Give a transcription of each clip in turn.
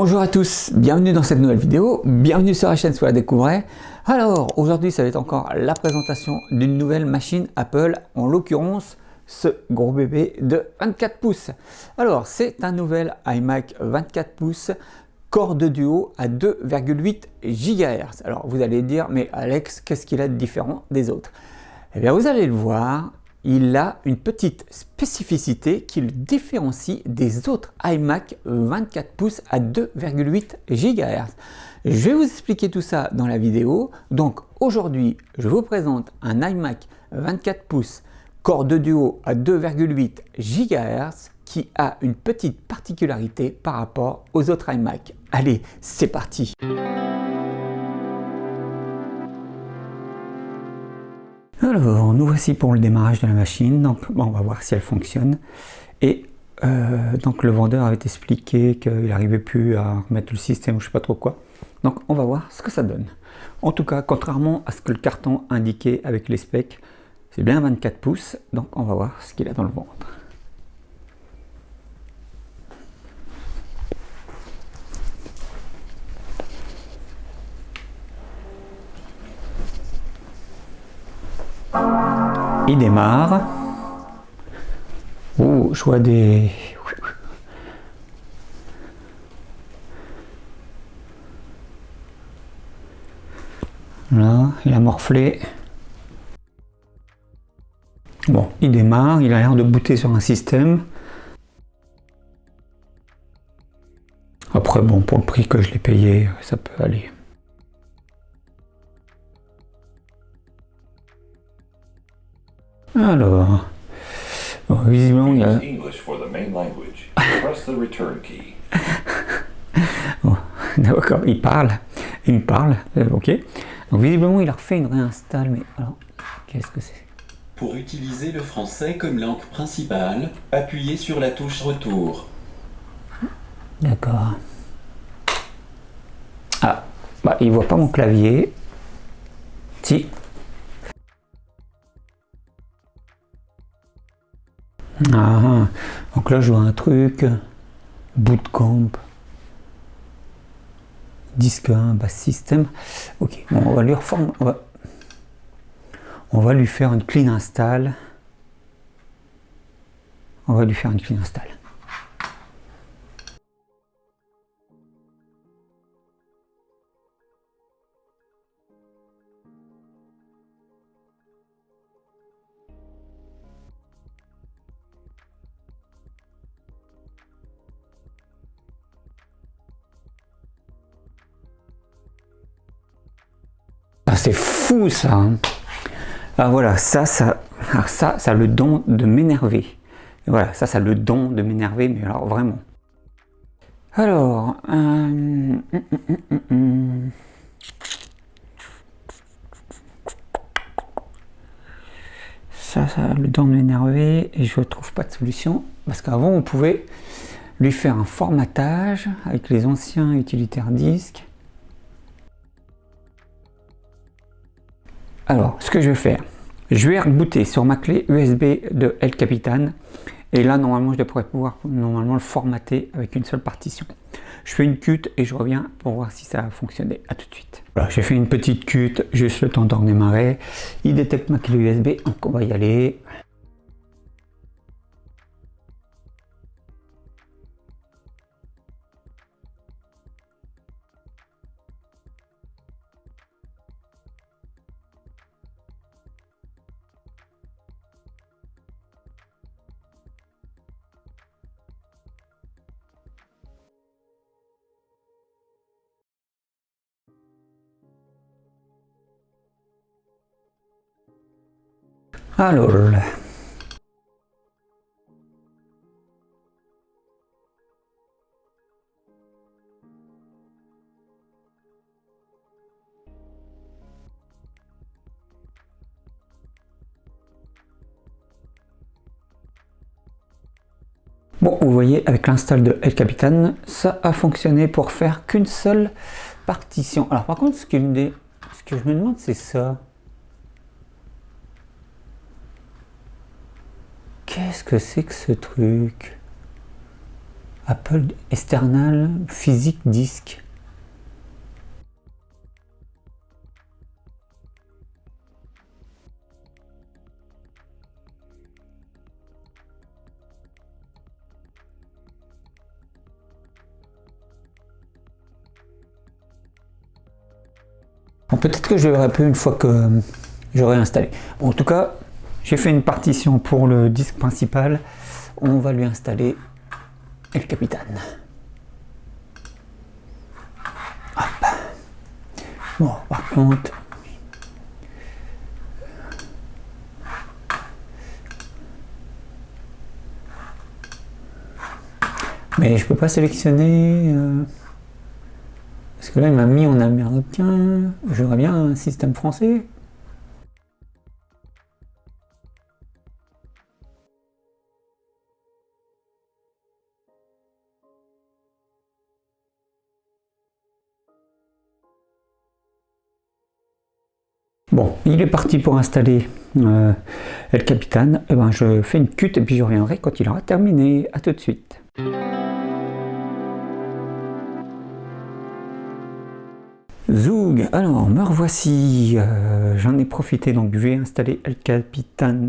Bonjour à tous, bienvenue dans cette nouvelle vidéo, bienvenue sur la chaîne si vous la découvrez. Alors aujourd'hui ça va être encore la présentation d'une nouvelle machine Apple, en l'occurrence ce gros bébé de 24 pouces. Alors c'est un nouvel iMac 24 pouces Core de Duo à 2,8 GHz. Alors vous allez dire, mais Alex, qu'est-ce qu'il a de différent des autres? Eh bien vous allez le voir, il a une petite spécificité qui le différencie des autres iMac 24 pouces à 2,8 GHz. Je vais vous expliquer tout ça dans la vidéo. Donc aujourd'hui, je vous présente un iMac 24 pouces Core de Duo à 2,8 GHz qui a une petite particularité par rapport aux autres iMac. Allez, c'est parti! Alors, nous voici pour le démarrage de la machine. Donc, bon, on va voir si elle fonctionne. Et donc, le vendeur avait expliqué qu'il n'arrivait plus à remettre le système ou je sais pas trop quoi. Donc, on va voir ce que ça donne. En tout cas, contrairement à ce que le carton indiquait avec les specs, c'est bien 24 pouces. Donc, on va voir ce qu'il a dans le ventre. Il démarre. Oh, je vois des... Là, il a morflé. Bon, il démarre, il a l'air de booter sur un système. Après, bon, pour le prix que je l'ai payé, ça peut aller. Alors, bon, visiblement il y a... Bon, d'accord, il me parle, ok. Donc visiblement il a refait une réinstalle, mais alors, qu'est-ce que c'est? Pour utiliser le français comme langue principale, appuyez sur la touche retour. D'accord. Ah, bah il voit pas mon clavier. Si. Ah, donc là je vois un truc, bootcamp, disque 1, bass system. Ok, bon, on va lui reformer, on va lui faire une clean install. On va lui faire une clean install. Ah, c'est fou ça, hein. Ah voilà, ça a le don de m'énerver. Voilà, ça a le don de m'énerver, mais alors vraiment. Alors, ça a le don de m'énerver et je trouve pas de solution. Parce qu'avant, on pouvait lui faire un formatage avec les anciens utilitaires disques. Alors, ce que je vais faire, je vais rebooter sur ma clé USB de El Capitan. Et là, normalement, je devrais pouvoir le formater avec une seule partition. Je fais une cut et je reviens pour voir si ça a fonctionné. A tout de suite. Voilà, j'ai fait une petite cut, juste le temps d'en démarrer. Il détecte ma clé USB, donc on va y aller. Alors, bon, vous voyez, avec l'install de El Capitan, ça a fonctionné pour faire qu'une seule partition. Alors par contre, ce que je me demande, c'est ça. Qu'est-ce que c'est que ce truc? Apple External Physique Disk. Bon, peut-être que je verrai plus une fois que j'aurai installé. Bon, en tout cas, j'ai fait une partition pour le disque principal. On va lui installer El Capitan. Hop. Bon, par contre, mais je peux pas sélectionner. Parce que là, il m'a mis en américain. J'aurais bien un système français. Bon, il est parti pour installer El Capitan. Et ben, je fais une cut et puis je reviendrai quand il aura terminé. À tout de suite. Zoug, alors me revoici, j'en ai profité, donc je vais installer El Capitan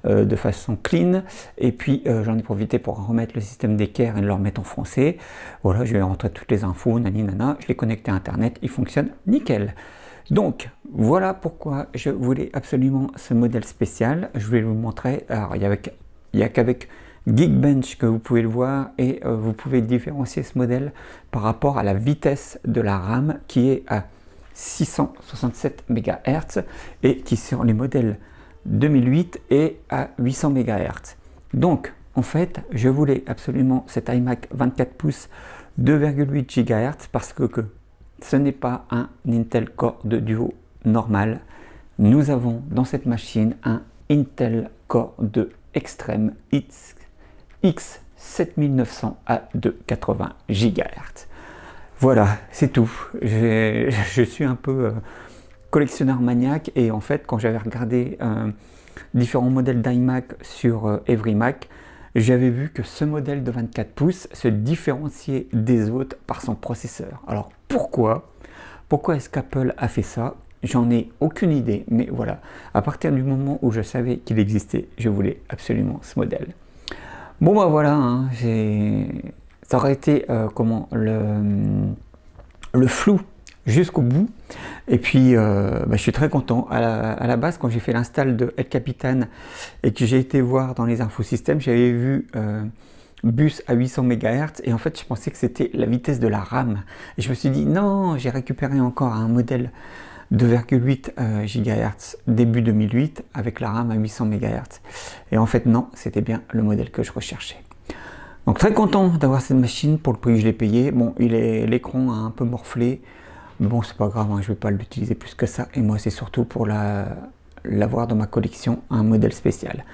de façon clean, et puis j'en ai profité pour remettre le système d'équerre et le remettre en français. Voilà, je vais rentrer toutes les infos, nani nana, je l'ai connecté à internet, il fonctionne nickel. Donc voilà pourquoi je voulais absolument ce modèle spécial. Je vais vous montrer, alors il n'y a qu'avec Geekbench que vous pouvez le voir, et vous pouvez différencier ce modèle par rapport à la vitesse de la RAM qui est à 667 MHz et qui sur les modèles 2008 est à 800 MHz. Donc en fait je voulais absolument cet iMac 24 pouces 2,8 GHz parce que ce n'est pas un Intel Core de Duo normal. Nous avons dans cette machine un Intel Core de Extreme X7900 à 280 GHz. Voilà, c'est tout. Je suis un peu collectionneur maniaque, et en fait quand j'avais regardé différents modèles d'iMac sur EveryMac, j'avais vu que ce modèle de 24 pouces se différenciait des autres par son processeur. Alors pourquoi est-ce qu'Apple a fait ça? J'en ai aucune idée, mais voilà, à partir du moment où je savais qu'il existait, je voulais absolument ce modèle. Bon bah voilà, hein, ça aurait été le flou jusqu'au bout, et puis je suis très content. À la base, quand j'ai fait l'install de El Capitan et que j'ai été voir dans les infosystèmes, j'avais vu bus à 800 MHz, et en fait je pensais que c'était la vitesse de la RAM, et je me suis dit non, j'ai récupéré encore un modèle 2,8 GHz début 2008 avec la RAM à 800 MHz, et en fait non, c'était bien le modèle que je recherchais. Donc très content d'avoir cette machine pour le prix que je l'ai payé. Bon, l'écran a un peu morflé, mais bon c'est pas grave, hein, je vais pas l'utiliser plus que ça, et moi c'est surtout pour l'avoir dans ma collection, un modèle spécial.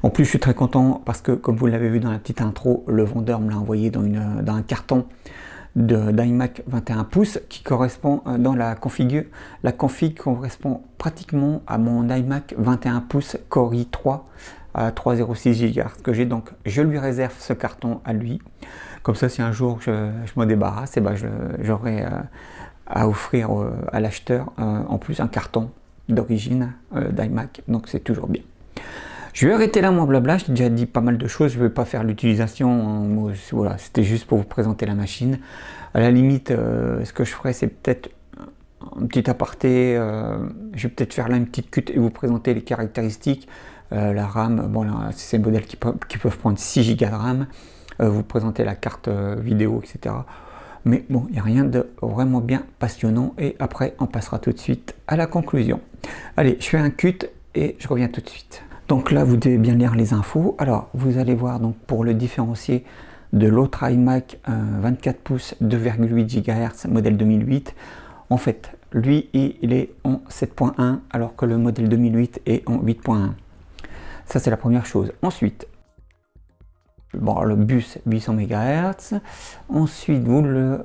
En plus je suis très content parce que, comme vous l'avez vu dans la petite intro, le vendeur me l'a envoyé dans un carton d'iMac 21 pouces qui correspond dans la config correspond pratiquement à mon iMac 21 pouces Core i3 à 306 GHz que j'ai. Donc je lui réserve ce carton à lui, comme ça si un jour je me débarrasse, et ben j'aurai à offrir à l'acheteur en plus un carton d'origine d'iMac, donc c'est toujours bien. Je vais arrêter là mon blabla, j'ai déjà dit pas mal de choses, je ne vais pas faire l'utilisation, voilà, c'était juste pour vous présenter la machine. À la limite, ce que je ferai, c'est peut-être un petit aparté, je vais peut-être faire là une petite cut et vous présenter les caractéristiques. La RAM, bon là, c'est des modèles qui peuvent prendre 6 Go de RAM, vous présenter la carte vidéo, etc. Mais bon, il n'y a rien de vraiment bien passionnant, et après on passera tout de suite à la conclusion. Allez, je fais un cut et je reviens tout de suite. Donc là, vous devez bien lire les infos. Alors, vous allez voir, donc pour le différencier de l'autre iMac 24 pouces 2,8 GHz modèle 2008, en fait, lui, il est en 7.1 alors que le modèle 2008 est en 8.1. Ça, c'est la première chose. Ensuite, bon, le bus 800 MHz. Ensuite, vous le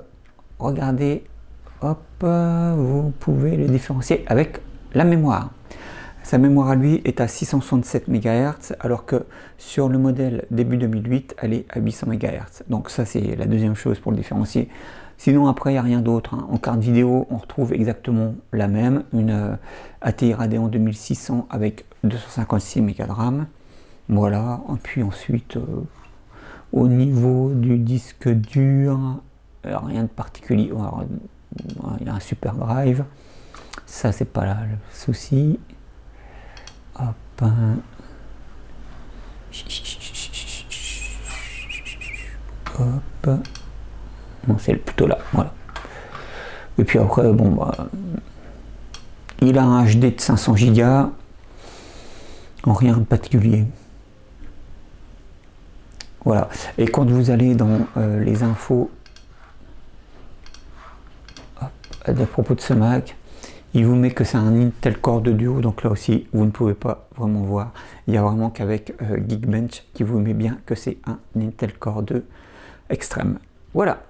regardez, hop, vous pouvez le différencier avec la mémoire. Sa mémoire à lui est à 667 MHz, alors que sur le modèle début 2008, elle est à 800 MHz. Donc ça, c'est la deuxième chose pour le différencier. Sinon, après, il n'y a rien d'autre. En carte vidéo, on retrouve exactement la même, une ATI Radeon 2600 avec 256 MB de RAM. Voilà, et puis ensuite, au niveau du disque dur, rien de particulier. Alors, il y a un super drive, ça c'est pas là le souci. Hop. Hop. Non, c'est plutôt là, voilà. Et puis après, bon, bah, il a un HD de 500 Go, en rien de particulier. Voilà. Et quand vous allez dans les infos à propos de ce Mac, il vous met que c'est un Intel Core de Duo, donc là aussi vous ne pouvez pas vraiment voir. Il n'y a vraiment qu'avec Geekbench qui vous met bien que c'est un Intel Core 2 Extreme. Voilà.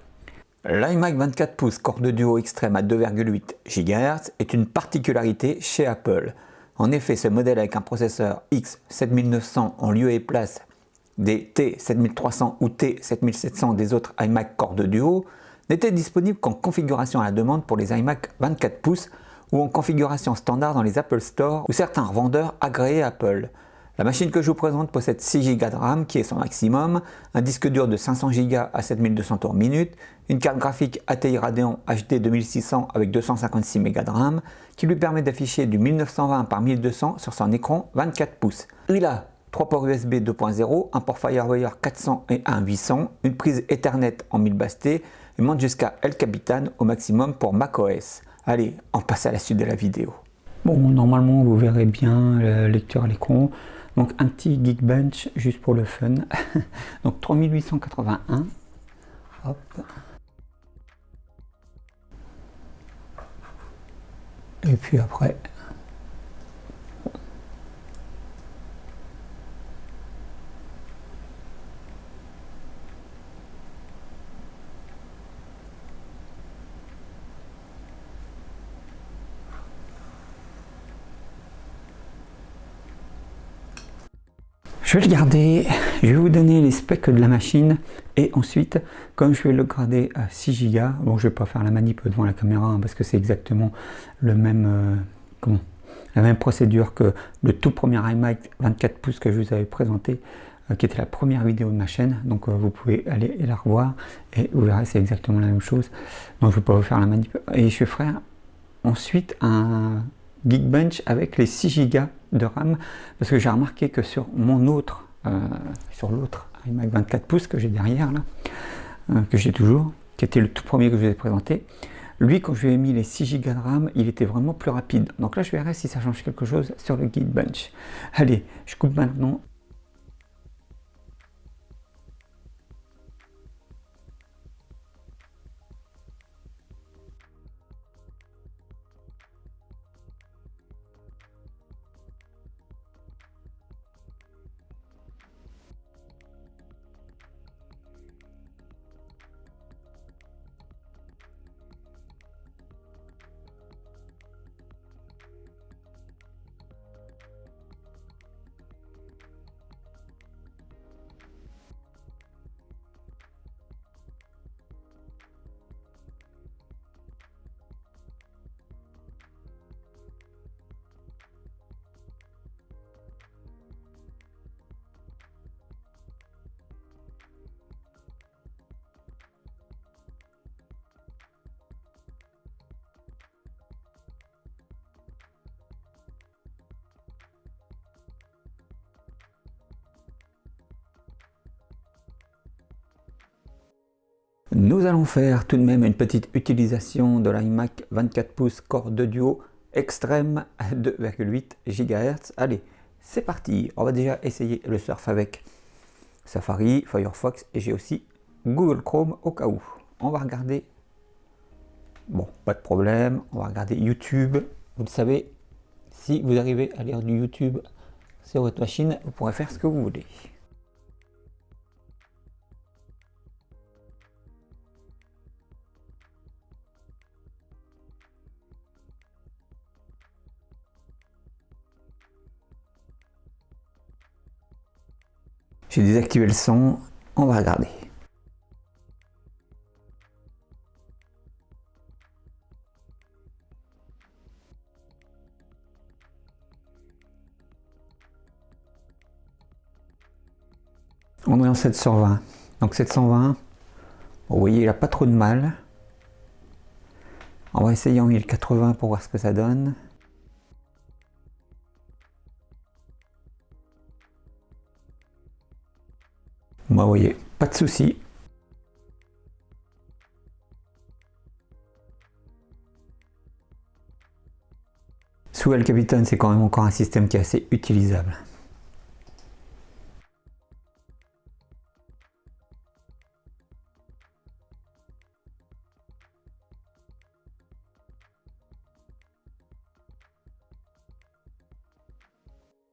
L'iMac 24 pouces Core de Duo Extreme à 2,8 GHz est une particularité chez Apple. En effet, ce modèle avec un processeur X7900 en lieu et place des T7300 ou T7700 des autres iMac Core de Duo n'était disponible qu'en configuration à la demande pour les iMac 24 pouces ou en configuration standard dans les Apple Store ou certains revendeurs agréés Apple. La machine que je vous présente possède 6 Go de RAM qui est son maximum, un disque dur de 500 Go à 7200 tours minute, une carte graphique ATI Radeon HD 2600 avec 256 MB de RAM qui lui permet d'afficher du 1920 par 1200 sur son écran 24 pouces. Il a 3 ports USB 2.0, un port FireWire 400 et un 800, une prise Ethernet en 1000 bastés et monte jusqu'à El Capitan au maximum pour macOS. Allez, on passe à la suite de la vidéo. Bon, normalement vous verrez bien la lecture à l'écran. Donc un petit Geekbench juste pour le fun. Donc 3881. Hop. Et puis après. Je vais le garder, je vais vous donner les specs de la machine et ensuite, comme je vais le garder à 6 Go, bon je vais pas faire la manip devant la caméra hein, parce que c'est exactement le même, la même procédure que le tout premier iMac 24 pouces que je vous avais présenté, qui était la première vidéo de ma chaîne, donc vous pouvez aller la revoir et vous verrez c'est exactement la même chose, donc je ne vais pas vous faire la manip et je ferai ensuite un Geekbench avec les 6 Go de RAM parce que j'ai remarqué que sur mon autre sur l'autre iMac 24 pouces que j'ai derrière là, que j'ai toujours, qui était le tout premier que je vous ai présenté, lui quand je lui ai mis les 6 Go de RAM il était vraiment plus rapide, donc là je verrai si ça change quelque chose sur le Geekbench. Allez, je coupe maintenant. Nous allons faire tout de même une petite utilisation de l'iMac 24 pouces Core 2 Duo Extreme à 2,8 GHz. Allez, c'est parti. On va déjà essayer le surf avec Safari, Firefox et j'ai aussi Google Chrome au cas où. On va regarder, bon, pas de problème, on va regarder YouTube. Vous le savez, si vous arrivez à lire du YouTube sur votre machine, vous pourrez faire ce que vous voulez. J'ai désactivé le son, on va regarder. On est en 720. Donc 720, vous voyez, il n'a pas trop de mal. On va essayer en 1080 pour voir ce que ça donne. Bah, vous voyez, pas de souci. Sous El Capitan, c'est quand même encore un système qui est assez utilisable.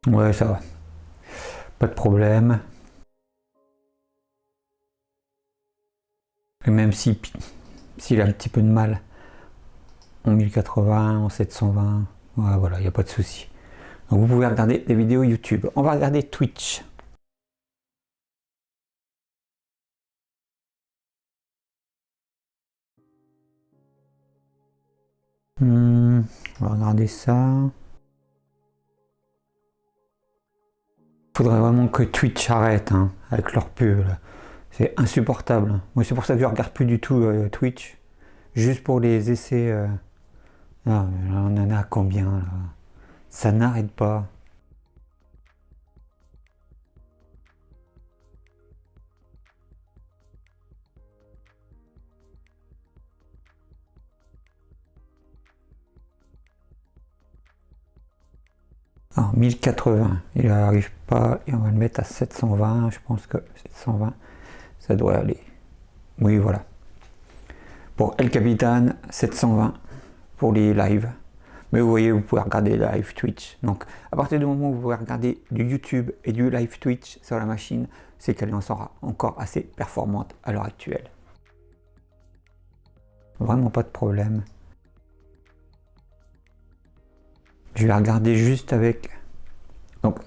Ouais, ça va. Pas de problème. Et même s'il a un petit peu de mal en 1080, en 720, ouais, voilà, il n'y a pas de souci. Donc vous pouvez regarder des vidéos YouTube. On va regarder Twitch. On va regarder ça. Faudrait vraiment que Twitch arrête hein, avec leur pub. C'est insupportable. Moi, c'est pour ça que je regarde plus du tout Twitch. Juste pour les essais. Ah, on en a combien là? Ça n'arrête pas. Alors, 1080, il n'arrive pas, et on va le mettre à 720, je pense que 720, ça doit aller. Oui, voilà. Pour El Capitan, 720 pour les lives. Mais vous voyez, vous pouvez regarder les live Twitch. Donc, à partir du moment où vous pouvez regarder du YouTube et du live Twitch sur la machine, c'est qu'elle en sera encore assez performante à l'heure actuelle. Vraiment pas de problème. Je vais regarder juste avec. Donc,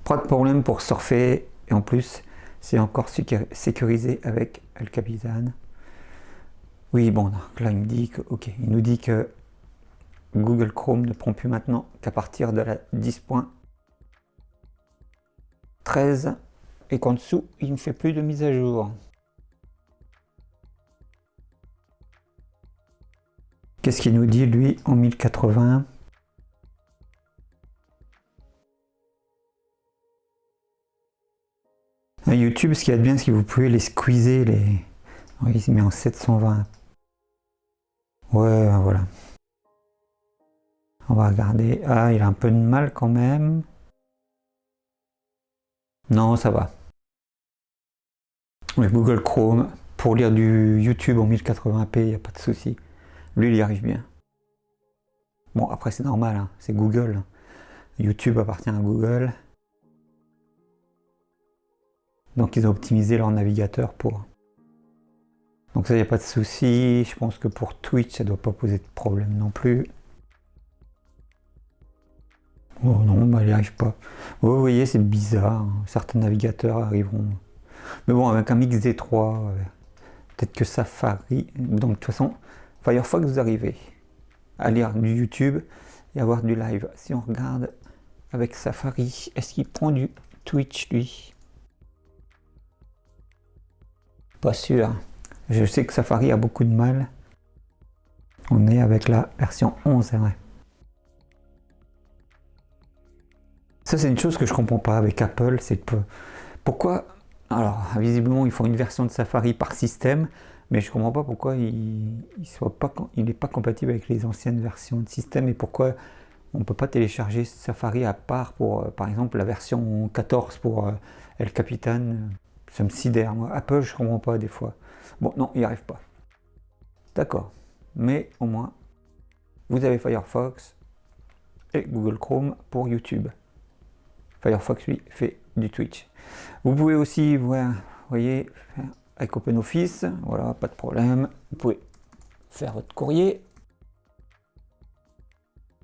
pas de problème pour surfer. Et en plus, c'est encore sécurisé avec El Capitan. Oui, bon, là, il me dit que. Ok, il nous dit que Google Chrome ne prend plus maintenant qu'à partir de la 10.13 et qu'en dessous, il ne fait plus de mise à jour. Qu'est-ce qu'il nous dit, lui, en 1080? YouTube, ce qu'il y a de bien, c'est que vous pouvez les squeezer, les... Oui, il se met en 720. Ouais, voilà. On va regarder. Ah, il a un peu de mal quand même. Non, ça va. Mais Google Chrome, pour lire du YouTube en 1080p, il n'y a pas de souci. Lui, il y arrive bien. Bon, après, c'est normal, hein, c'est Google. YouTube appartient à Google. Donc, ils ont optimisé leur navigateur pour. Donc, ça, il n'y a pas de souci. Je pense que pour Twitch, ça ne doit pas poser de problème non plus. Oh non, bah, il n'y arrive pas. Vous voyez, c'est bizarre. Certains navigateurs arriveront. Mais bon, avec un XD3, peut-être que Safari. Donc, de toute façon, Firefox, vous arrivez à lire du YouTube et avoir du live. Si on regarde avec Safari, est-ce qu'il prend du Twitch, lui? Pas sûr. Je sais que Safari a beaucoup de mal. On est avec la version 11, c'est vrai. Ça, c'est une chose que je comprends pas avec Apple, c'est que pourquoi. Alors, visiblement, ils font une version de Safari par système, mais je comprends pas pourquoi il n'est pas compatible avec les anciennes versions de système et pourquoi on ne peut pas télécharger Safari à part pour, par exemple, la version 14 pour El Capitan. Ça me sidère, moi. Apple, je comprends pas des fois. Bon, non, il n'y arrive pas. D'accord. Mais au moins, vous avez Firefox et Google Chrome pour YouTube. Firefox, lui, fait du Twitch. Vous pouvez aussi, voir, voyez, avec OpenOffice, voilà, pas de problème. Vous pouvez faire votre courrier.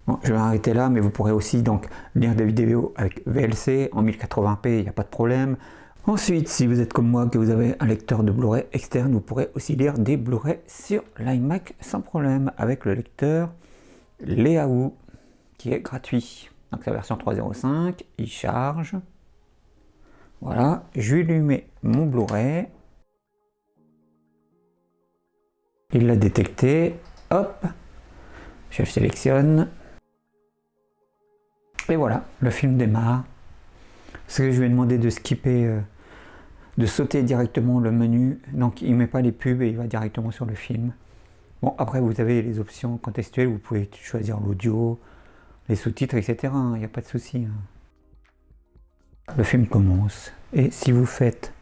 Bon, je vais arrêter là, mais vous pourrez aussi donc lire des vidéos avec VLC en 1080p, il n'y a pas de problème. Ensuite, si vous êtes comme moi, que vous avez un lecteur de Blu-ray externe, vous pourrez aussi lire des Blu-ray sur l'iMac sans problème avec le lecteur Leaou qui est gratuit. Donc c'est la version 3.05, il charge. Voilà, je lui mets mon Blu-ray. Il l'a détecté, hop, je le sélectionne. Et voilà, le film démarre. Parce que je lui ai demandé de skipper, de sauter directement le menu, donc il ne met pas les pubs et il va directement sur le film. Bon, après vous avez les options contextuelles, vous pouvez choisir l'audio, les sous-titres, etc. Il n'y a pas de souci. Le film commence. Et si vous faites,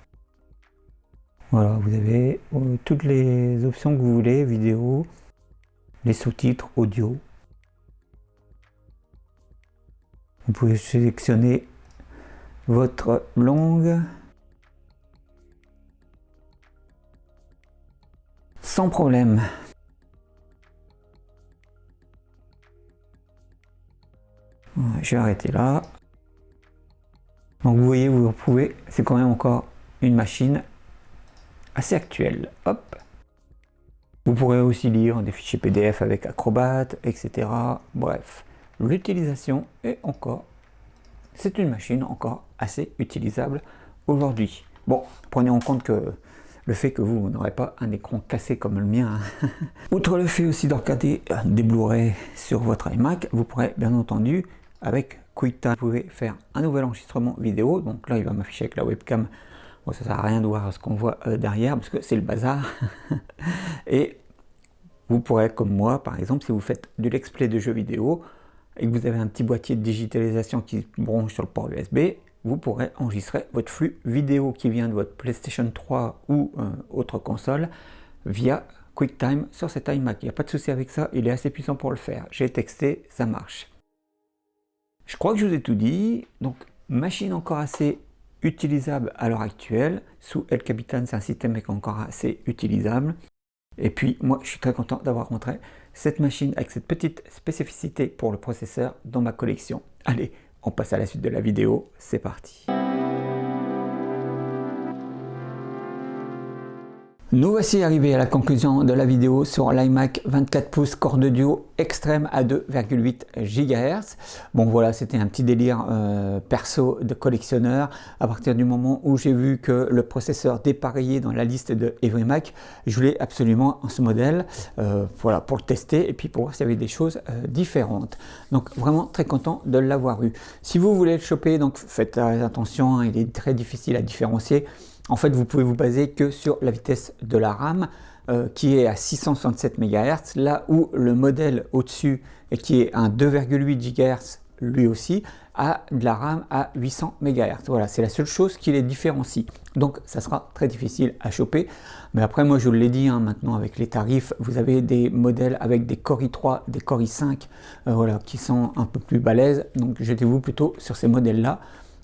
voilà, vous avez toutes les options que vous voulez, vidéo, les sous-titres, audio. Vous pouvez sélectionner votre langue sans problème. Je vais arrêter là. Donc vous voyez, vous pouvez, c'est quand même encore une machine assez actuelle. Hop. Vous pourrez aussi lire des fichiers PDF avec Acrobat, etc. Bref, l'utilisation est encore, c'est une machine encore assez utilisable aujourd'hui. Bon, prenez en compte que le fait que vous n'aurez pas un écran cassé comme le mien. Outre le fait aussi de regarder des Blu-ray sur votre iMac, vous pourrez bien entendu, avec QuickTime, vous pouvez faire un nouvel enregistrement vidéo. Donc là, il va m'afficher avec la webcam. Bon, ça ne sert à rien de voir ce qu'on voit derrière, parce que c'est le bazar. Et vous pourrez, comme moi, par exemple, si vous faites de l'explay de jeux vidéo, et que vous avez un petit boîtier de digitalisation qui se branche sur le port USB, vous pourrez enregistrer votre flux vidéo qui vient de votre PlayStation 3 ou autre console via QuickTime sur cet iMac. Il n'y a pas de souci avec ça, il est assez puissant pour le faire. J'ai texté, ça marche. Je crois que je vous ai tout dit. Donc, machine encore assez utilisable à l'heure actuelle. Sous El Capitan, c'est un système qui est encore assez utilisable. Et puis, moi, je suis très content d'avoir rentré cette machine avec cette petite spécificité pour le processeur dans ma collection. Allez, on passe à la suite de la vidéo. C'est parti. Nous voici arrivés à la conclusion de la vidéo sur l'iMac 24 pouces Core de Duo extrême à 2,8 GHz. Bon voilà, c'était un petit délire perso de collectionneur. À partir du moment où j'ai vu que le processeur dépareillé dans la liste de EveryMac, je voulais absolument ce modèle voilà, pour le tester et puis pour voir s'il y avait des choses différentes. Donc vraiment très content de l'avoir eu. Si vous voulez le choper, donc faites attention, hein, il est très difficile à différencier. En fait, vous pouvez vous baser que sur la vitesse de la RAM qui est à 667 MHz, là où le modèle au-dessus, et qui est un 2,8 GHz lui aussi, a de la RAM à 800 MHz. Voilà, c'est la seule chose qui les différencie. Donc, ça sera très difficile à choper. Mais après, moi, je l'ai dit, hein, maintenant, avec les tarifs, vous avez des modèles avec des Core i3, des Core i5, voilà, qui sont un peu plus balèzes. Donc, jetez-vous plutôt sur ces modèles-là,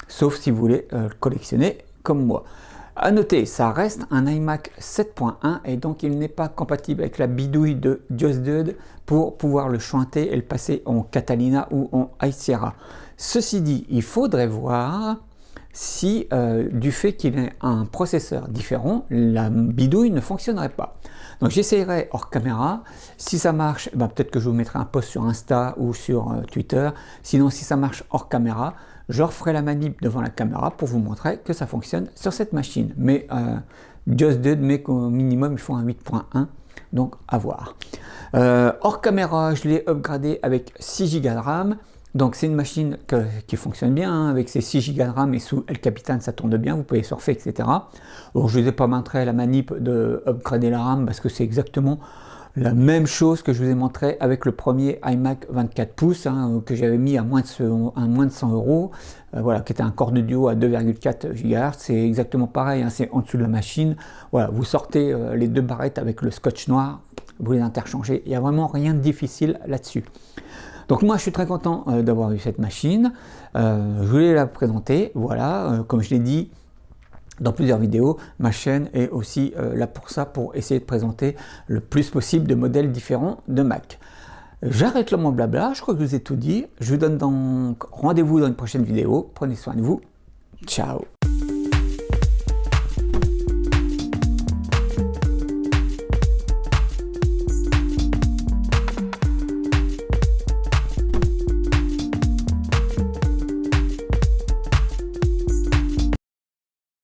sauf si vous voulez collectionner comme moi. À noter, ça reste un iMac 7.1 et donc il n'est pas compatible avec la bidouille de Just Dude pour pouvoir le chanter et le passer en Catalina ou en High Sierra. Ceci dit, il faudrait voir si du fait qu'il ait un processeur différent, la bidouille ne fonctionnerait pas. Donc j'essayerai hors caméra. Si ça marche, ben, peut-être que je vous mettrai un post sur Insta ou sur Twitter. Sinon, si ça marche hors caméra, je referai la manip devant la caméra pour vous montrer que ça fonctionne sur cette machine. Mais Just Dude, mais qu'au minimum, il faut un 8.1, donc à voir. Hors caméra, je l'ai upgradé avec 6 Go de RAM. Donc c'est une machine qui fonctionne bien, hein, avec ses 6 Go de RAM et sous El Capitan, ça tourne bien, vous pouvez surfer, etc. Alors, je ne vous ai pas montré la manip de upgrader la RAM parce que c'est exactement la même chose que je vous ai montré avec le premier iMac 24 pouces hein, que j'avais mis à moins de 100 €, voilà, qui était un Core de Duo à 2,4 GHz. C'est exactement pareil, hein, c'est en dessous de la machine. Voilà, vous sortez les deux barrettes avec le scotch noir, vous les interchangez. Il n'y a vraiment rien de difficile là-dessus. Donc moi je suis très content d'avoir eu cette machine. Je voulais la présenter. Voilà, comme je l'ai dit dans plusieurs vidéos, ma chaîne est aussi là pour ça, pour essayer de présenter le plus possible de modèles différents de Mac. J'arrête là mon blabla, je crois que je vous ai tout dit. Je vous donne donc rendez-vous dans une prochaine vidéo. Prenez soin de vous. Ciao.